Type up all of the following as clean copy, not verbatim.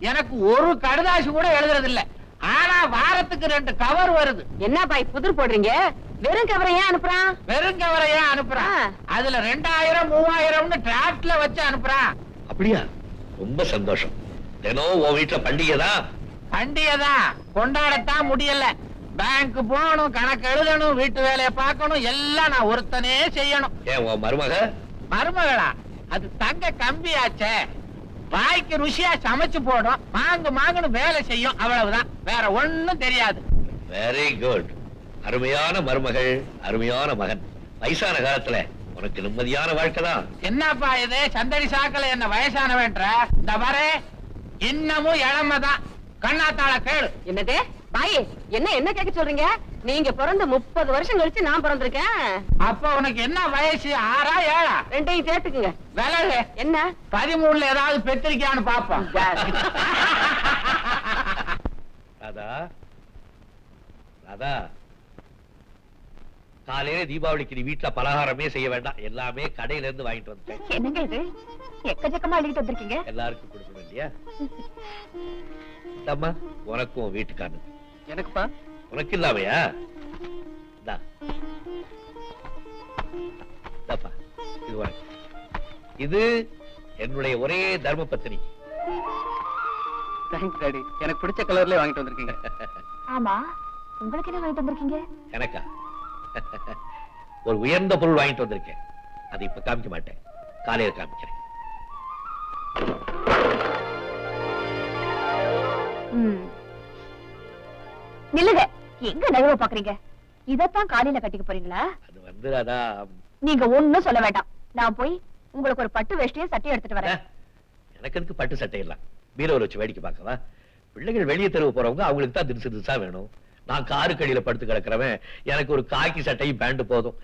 எனக்கு ஒரு கடுதாசி கூட எழுதுறது இல்ல. ஆனா வாரத்துக்கு 2 கவர் வருது. என்ன பாய் புதிர் போடுறீங்க? வெறும் கவரை ஏன் அனுப்புறான்? வெறும் கவரை ஏன் அனுப்புறான்? அதுல 2000 3000 டிராப்ட்ல வச்சு அனுப்புறான். அப்படியா? ரொம்ப சந்தோஷம். தினம் உன் வீட்டுல பண்டிகை தான். பண்டிகை தான், கொண்டாடத்தான் முடியல. பேங்க் போகணும், கணக்கு எழுதணும், வீட்டு வேலையை பார்க்கணும், எல்லாம் நான் ஒருத்தனே செய்யணும். ஏன் உன் மருமக? மருமகளா? அது தங்க கம்பியாச்சே. வாய்க்கு ருசியா சமைச்சு போடும், மாங்குன்னு வேலை செய்யும், அவ்வளவுதான். வேற ஒண்ணும் தெரியாது. Very good. அருமையான மருமகள், அருமையான மகன். வயசான காலத்துல உனக்கு நிம்மதியான வாழ்க்கை தான். என்னப்பா இது சந்தடி சாக்கல என்ன வயசானவன்ற? இந்த பாரு, இன்னமும் இளமைதான். கண்ணாத்தாள கேளு. என்னது பாய்? என்ன கேட்க சொல்றீங்க? நீங்க பிறந்து 30 வருஷம் கழிச்சு நான் பிறந்திருக்கேன். அப்ப உனக்கு என்ன வயசு? 6ஆ 7ஆ? ரெண்டையும் சேர்த்துக்குங்க. விலகு. என்ன 13ல ஏதாவது பெற்றிருக்கியான்னு பாப்போம். ராதா, ராதா, காலையில தீபாவளிக்கு நீ வீட்டுல பலகாரமே செய்ய வேண்டாம், எல்லாமே கடையில இருந்து வாங்கிட்டு வந்துட்டேன். என்னங்க இது எக்கச்சக்கமா எழுதிட்டு வந்திருக்கீங்க? எல்லாருக்கும் கொடுக்கணும் இல்லையா? அம்மா, உனக்கும் வீட்டுக்காரனு. எனக்குப்பா? உனக்கு இல்லாமையா? இது உனக்கு. இது என்னுடைய ஒரே தர்ம பத்தினி. Thanks daddy. எனக்கு பிடிச்ச கலர்லயே வாங்கிட்டு வந்திருக்கீங்க. ஆமா, உங்களுக்கு என்ன வாங்கிட்டு வந்திருக்கீங்க? எனக்கா? ஒரு உயர்ந்த பொருள் வாங்கிட்டு வந்திருக்கேன். அதை இப்ப காமிக்க மாட்டேன், காலையில காமிக்கிறேன். நில்லுங்க, எங்க நகர பாக்குறீங்க? இதத்தான் காலையில கட்டிக்க போறீங்களா? அது வந்து அதான். நீங்க ஒண்ணும் சொல்ல வேண்டாம், நான் போய் உங்களுக்கு ஒரு பட்டு வேஷ்டியும் சட்டையும் எடுத்துட்டு வரேன். எனக்கு எதுக்கு பட்டு சட்டை எல்லாம்? பீரோல வச்சு வேடிக்கை பார்க்கவா? பிள்ளைகள் வெளியே தெருவு போறவங்க அவங்களுக்கு தான் திரிசு திரிசா வேணும். நான் காருக்கடியில படுத்து கிடக்கிறவன் எனக்கு ஒரு காக்கி சட்டையும் பேண்ட் போதும்.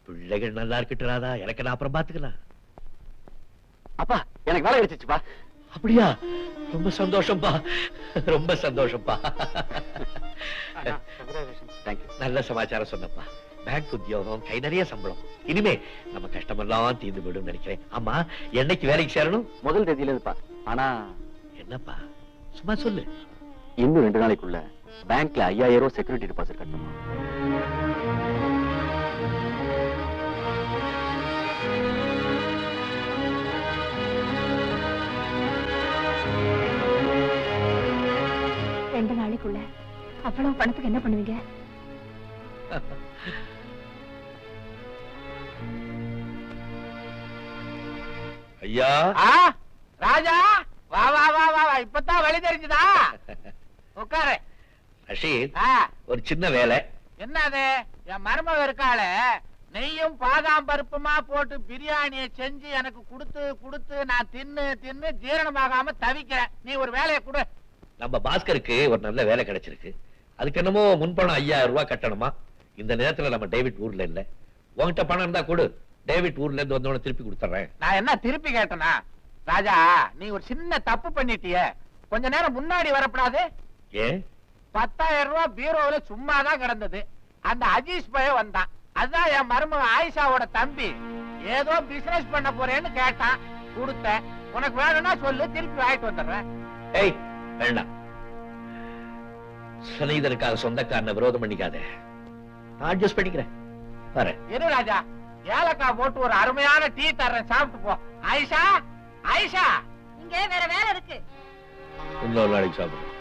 பிள்ளைகள் நல்லா இருக்கட்டுறாதா, எனக்கு நான் அப்புறம் பாத்துக்கலாம். அப்பா, எனக்கு வேலை கிடைச்சிச்சுப்பா. அப்படியா? ரொம்ப சந்தோஷம்பா, ரொம்ப சந்தோஷம்பா. நல்ல சமாச்சாரம் சொன்னப்பா. பேங்க் உத்தியோகம், கை நிறைய சம்பளம். இனிமே நம்ம கஷ்டமெல்லாம் தீர்ந்து விடும் நினைக்கிறேன். ஆமா, என்னைக்கு வேலைக்கு சேரணும்? முதல் தேதியில இருப்பா. ஆனா என்னப்பா, சும்மா சொல்லு. இன்னும் 2 நாளைக்குள்ள பேங்க்ல 5000 செக்யூரிட்டி டெபாசிட் கட்டணும். நாளைக்குள்ள அவ்வளவு பணத்துக்கு என்ன பண்ணுவீங்க? ஐயா. ராஜா, வா வா வா வா, இப்பதான் வழி தெரிஞ்சுதா? உட்காரு. ரஷீத், ஒரு சின்ன வேலை. என்னது? என் மருமக இருக்காள, நெய்யும் பாதாம் பருப்புமா போட்டு பிரியாணியை செஞ்சு எனக்கு கொடுத்து கொடுத்து நான் தின்னு தின்னு ஜீரணமாகாம தவிக்கிறேன். நீ ஒரு வேலையை கொடு. நம்ம பாஸ்கருக்கு ஒரு நல்ல வேலை கிடைச்சிருக்கு. அதுக்கு என்னமோ முன்பணம் 5000 ரூபாய் கட்டணுமா? இந்த நேரத்துல நம்ம டேவிட் ஊர்ல இல்ல. உன்கிட்ட பணம் இருந்தா கொடு, டேவிட் ஊர்ல இருந்து வந்தவன திருப்பி கொடுத்துறேன். நான் என்ன திருப்பி கேட்டனா? ராஜா, நீ ஒரு சின்ன தப்பு பண்ணிட்டியே. கொஞ்ச நேரம் முன்னாடி வரப்படாது? ஏன்? 10,000 ரூபாய் பீரோல சும்மாதான் கிடந்தது. அந்த அஜீஷ் பைய வந்தான். அதான் என் மருமக ஆயிஷாவோட தம்பி. ஏதோ பிசினஸ் பண்ண போறேன்னு கேட்டான், கொடுத்தேன். உனக்கு வேணும்னா சொல்லு, திருப்பி வாங்கிட்டு வந்துடுறேன். ஏய், வேண்டாம். சிநேகிதனுக்காக சொந்தக்காரனை விரோதம் பண்ணிக்காத. நான் அட்ஜஸ்ட் பண்ணிக்கிறேன். பாரு. இரு ராஜா, ஏலக்காய் போட்டு ஒரு அருமையான டீ தர்றேன், சாப்பிட்டு போ. ஆயிஷா, ஆயிஷா, இங்க வேற வேலை இருக்கு. இன்னொரு நாளைக்கு சாப்பிடுறேன்.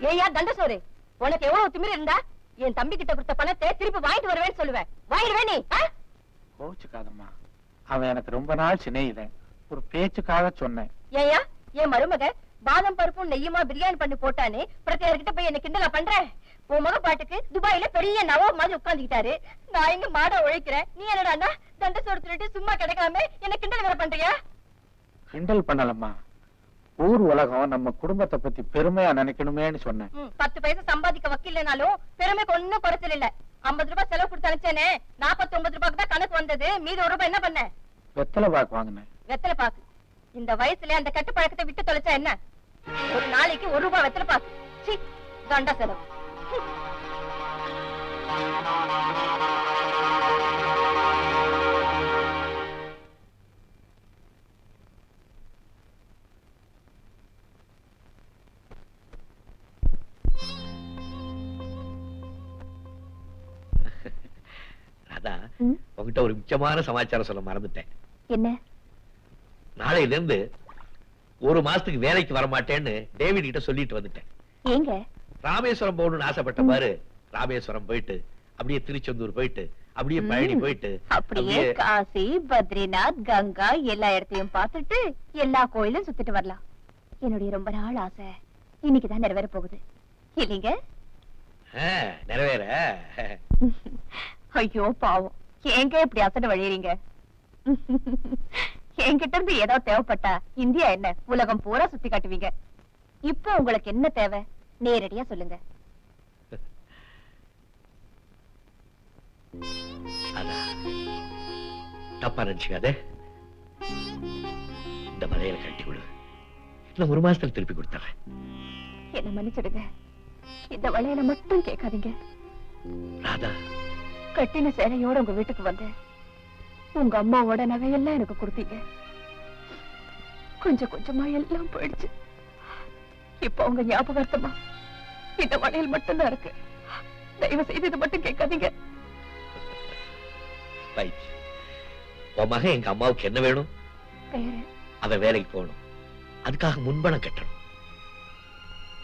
ஏயா தண்டசோறு, உனக்கு எவ்வளவு திமிரு இருந்தா என் தம்பி கிட்ட கொடுத்த பணத்தை திருப்பி வாங்கிட்டு வருவேன்னு சொல்லுவேன். வாங்கிடுவேன் நீ? கோச்சுக்காதம்மா, அவன் எனக்கு ரொம்ப நாள் சிநேகிதன். ஒரு பேச்சுக்காக சொன்னேன். ஏயா, என் மருமக பாதம் பருப்பும் நெய்யுமா பிரியாணி பண்ணி போட்டானே, பிரத்தியார்கிட்ட போய் என்ன கிண்டலா பண்ற? உன் மக பாட்டுக்கு துபாயில பெரிய நவாப் மாதிரி உட்கார்ந்துக்கிட்டாரு. நான் இங்க மாட உழைக்கிறேன், நீ என்னடா தண்டசோறு திருட்டு சும்மா கிடைக்காம என்ன கிண்டல் வேற பண்றியா? கிண்டல் பண்ணலம்மா, ஊர் உலகம் நம்ம குடும்பத்தை பத்தி பெருமையா நினைக்கணுமேன்னு சொன்னேன். 10 பைசா சம்பாதிக்க வக்கீல்னாலும் பெருமைக்கு ஒன்னும் குறைச்சல் இல்ல. 50 ரூபாய் செலவு கொடுத்து அனுப்பிச்சேனே, 49 ரூபாய்க்கு தான் கணக்கு வந்தது. மீதி 1 ரூபாய் என்ன பண்ண? வெத்தலை பாக்கு வாங்கினேன். வெத்தலை பாக்கு? இந்த வயசுல அந்த கட்டு பழக்கத்தை விட்டு தொலைச்சா என்ன? ஒரு நாளைக்கு 1 ரூபாய் வெத்தலை பாக்கு. சீ, தண்டா செலவு. உங்ககிட்ட ஒரு முக்கியமான சமாச்சாரம் சொல்ல மறந்துட்டேன். என்ன? நாளையில இருந்து ஒரு மாசத்துக்கு வேலைக்கு வர மாட்டேன்னு டேவிட் கிட்ட சொல்லிட்டு வந்துட்டேன். ஏங்க? ராமேஸ்வரம் போகணும்னு ஆசைப்பட்ட பாரு, ராமேஸ்வரம் போயிட்டு அப்படியே திருச்செந்தூர் போயிட்டு அப்படியே பழனி போயிட்டு அப்படியே காசி, பத்ரிநாத், கங்கா எல்லா இடத்தையும் பார்த்துட்டு எல்லா கோயிலும் சுத்திட்டு வரலாம். என்னுடைய ரொம்ப நாள் ஆசை இன்னைக்குதான் நிறைவேற போகுது இல்லீங்க? நிறைவேற. ஐயோ பாவம், ஏங்க இப்படி அசட வழியறீங்க? என்கிட்ட இருந்து ஏதாவது தேவைப்பட்டா இந்தியா என்ன உலகம் பூரா சுத்தி காட்டுவீங்க. இப்போ உங்களுக்கு என்ன தேவை நேரடியா சொல்லுங்க. தப்பா நினைச்சுக்காதே, இந்த மலையில கட்டி விடு, இன்னும் ஒரு மாசத்துல திருப்பி கொடுத்துறேன். என்ன மன்னிச்சிடுங்க, இந்த வளையல மட்டும் கேட்காதீங்க. ராதா, கட்டின சேலையோட உங்க வீட்டுக்கு வந்தேன். உங்க அம்மாவோட நகையெல்லாம் எனக்கு கொடுத்தீங்க. கொஞ்சம் கொஞ்சமா எல்லாம் போயிடுச்சு. இப்ப உங்க ஞாபகார்த்தமா இந்த வளையல் மட்டும்தான் இருக்கு. தயவு செய்து இது மட்டும் கேட்காதீங்க. உன் மகன் எங்க அம்மாவுக்கு என்ன வேணும்? அவ வேலைக்கு போகணும், அதுக்காக முன்பணம் கட்டணும்.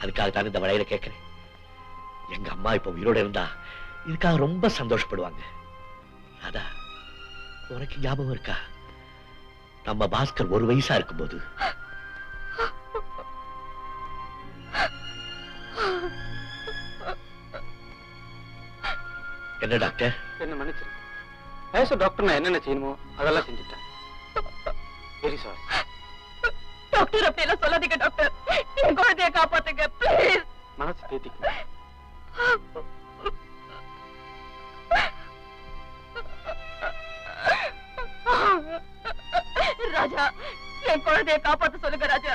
அதுக்காக தான் இந்த வளையல கேட்கிறேன். எங்க அம்மா இப்ப உயிரோட இருந்தா இதுக்காக ரொம்ப சந்தோஷப்படுவாங்க. ராதா, உனக்கு ஞாபகம் இருக்கா, நம்ம பாஸ்கர் ஒரு வயசா இருக்கும்போது என்ன டாக்டர்? என்ன மன்னிச்சிரு, வயசு டாக்டர் நான் என்னென்ன செய்யணுமோ அதெல்லாம் செஞ்சுட்டேன். Very sorry doctor. அப்படி எல்லாம் சொல்லாதீங்க டாக்டர், என் குழந்தைய காப்பாத்துங்க ப்ளீஸ். மனசு தேத்திக்க. ராஜா, என் குழந்தைய காப்பாத்த சொல்லுங்க ராஜா.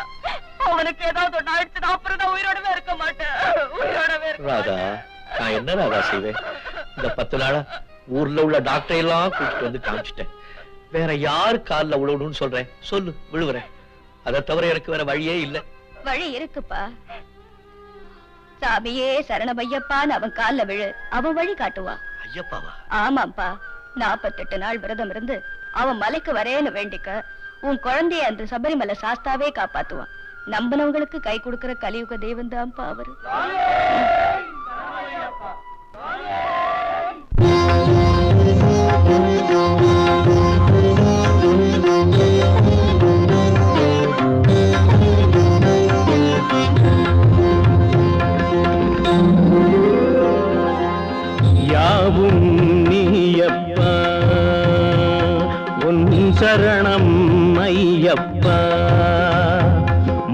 அவனுக்கு ஏதாவது ஒண்ணு ஆயிடுச்சுன்னா அப்புறம் நான் உயிரோடவே இருக்க மாட்டேன். உயிரோடவே இருக்க ராதா, நான் என்ன ராதா செய்வேன்? இந்த 10 நாளா ஊர்ல உள்ள டாக்டர் எல்லாம் கூட்டிட்டு வந்து காமிச்சிட்டேன். வேற யாரு கால்ல விழுவணும்னு சொல்றேன்? சொல்லு, விழுவுறேன். அதை தவிர எனக்கு வேற வழியே இல்ல. வழி இருக்குப்பா. சாமியே சரணமையப்பான்னு அவன் கால்ல விழு, அவன் வழி காட்டுவான். ஐயப்பாவா? ஆமாப்பா, 48 நாள் விரதம் இருந்து அவன் மலைக்கு வரேன்னு வேண்டிக்க உன் குழந்தைய அந்த சபரிமலை சாஸ்தாவே காப்பாத்துவான். நம்பினவங்களுக்கு கை கொடுக்கிற கலியுக தெய்வம் தான்ப்பா அவரு. யாவும் நீயப்பா, உன் சரணம் ஐயப்பா.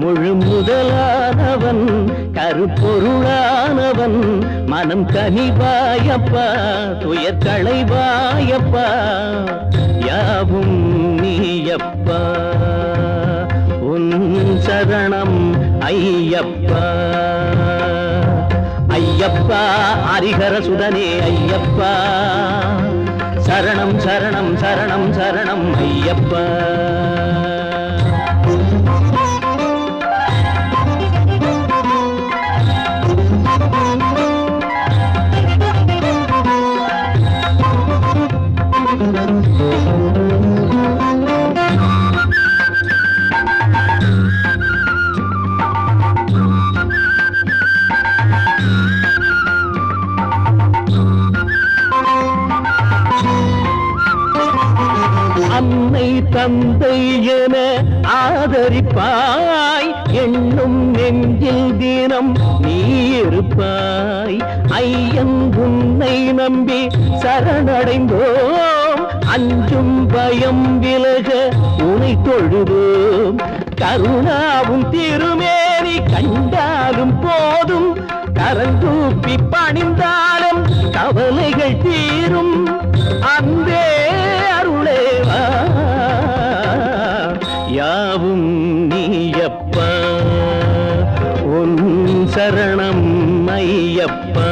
முழு முதலானவன் கருப்பொருளானவன் மனம் கனிவாயப்பா, துயர் களைவாயப்பா. யாவும் நீயப்பா, உன் சரணம் ஐயப்பா. ஐயப்பா ஹரிஹர சுதனே ஐயப்பா, சரணம் சரணம் சரணம் சரணம் ஐயப்பா. அன்னை தந்தை என ஆதரிப்பாய், எண்ணும் நெஞ்சில் தினம் நீ இருப்பாய். ஐயன் உன்னை நம்பி சரணடைந்தோம், அஞ்சும் பயம் விலக உனை தொழுதோம். கருணாவும் திருமேனி கண்டாலும் போதும், கரந்தூப்பி பணிந்தாலும் கவலைகள் தீரும். அன்பே அருளேவா, யாவும் நீயப்பா, உன் சரணம் ஐயப்பா.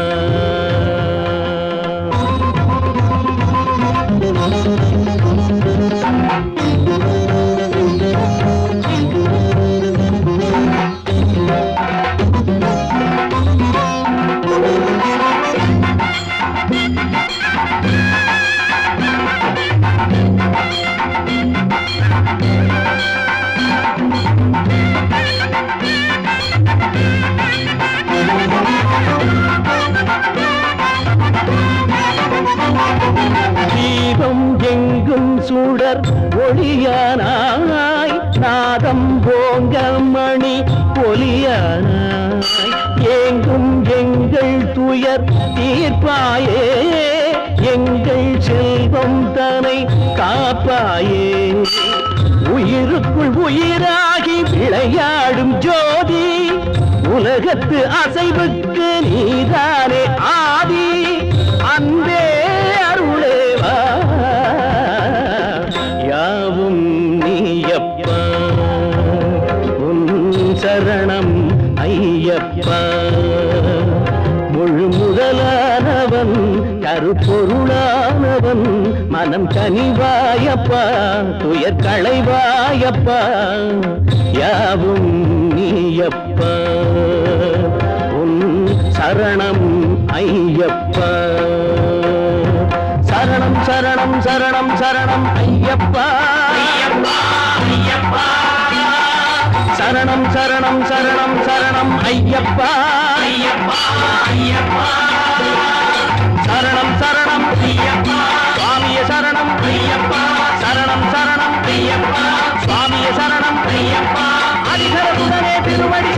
ஒளியானாய் நாதம் போங்க மணி ஒலியானாய் எங்கும் எங்கள் துயர் தீர்ப்பாயே எங்கள் செல்வம் தனை காப்பாயே உயிருக்குள் உயிராகி விளையாடும் ஜோதி உலகத்து அசைவுக்கு நீதானே ஆதி அன்பே அருளேவா யாவும் நீயப்பா உன் சரணம் ஐயப்பா முழு முதலானவன் கருப்பொருளானவன் மனம் கனிவாயப்பா துயர் களைவாயப்பா யாவும் நீயப்பா உன் சரணம் ஐயப்பா சரணம் சரணம் சரணம் சரணம் ஐயப்பா சரணம் சரணம் சரணம் சரணம் ஐயப்பா சரணம் சரணம் ஐயப்பா சுவாமிய சரணம் ஐயப்பா சரணம் சரணம் ஐயப்பா சுவாமிய சரணம் ஐயப்பா அதிகரத்துடனே திருவடி